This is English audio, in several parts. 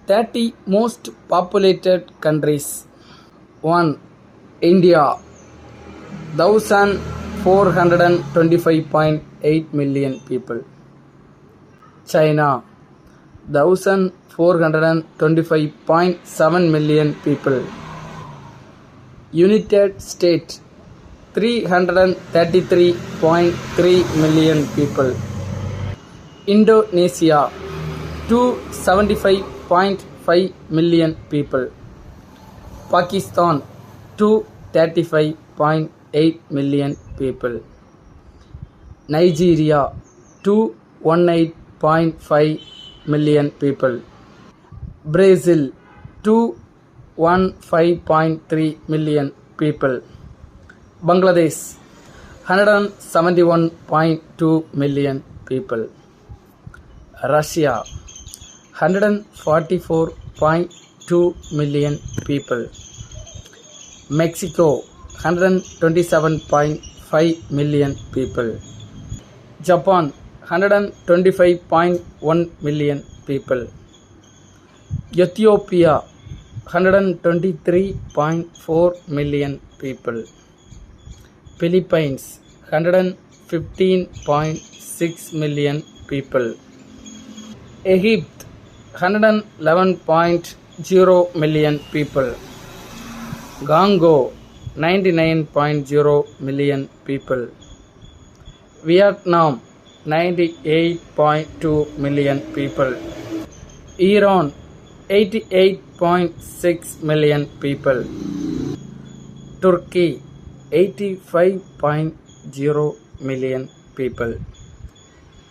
30 most populated countries. 1. India 1425.8 million people. China 1425.7 million people. United States 333.3 million people. Indonesia 275.5 million people. Pakistan 235.8 million people. Nigeria 218.5 million people. Brazil 215.3 million people. Bangladesh 171.2 million people. Russia 144.2 million people. Mexico 127.5 million people. Japan 125.1 million people. Ethiopia 123.4 million people. Philippines 115.6 million people. Egypt 111.0 million people. Congo 99.0 million people. Vietnam 98.2 million people. Iran 88.6 million people. Turkey 85.0 million people.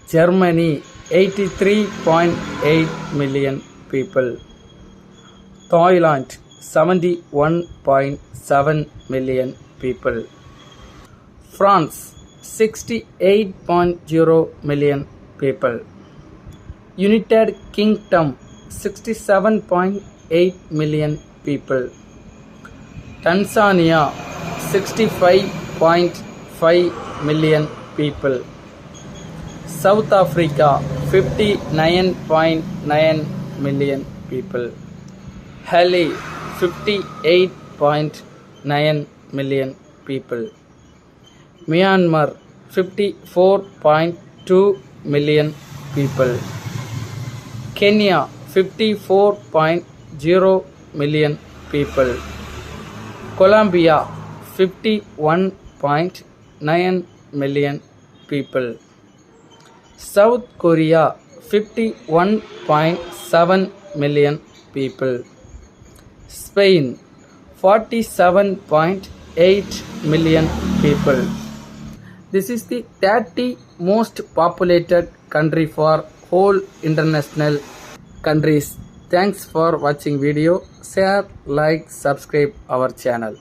Germany 83.8 million people. Thailand 71.7 million people. France 68.0 million people. United Kingdom 67.8 million people. Tanzania 65.5 million people. South Africa 59.9 million people. Haiti 58.9 million people. Myanmar 54.2 million people. Kenya 54.0 million people. Colombia 51.9 million people. South Korea 51.7 million people. Spain 47.8 million people. This is the 30 most populated country for whole international countries. Thanks for watching video. Share, like, subscribe our channel.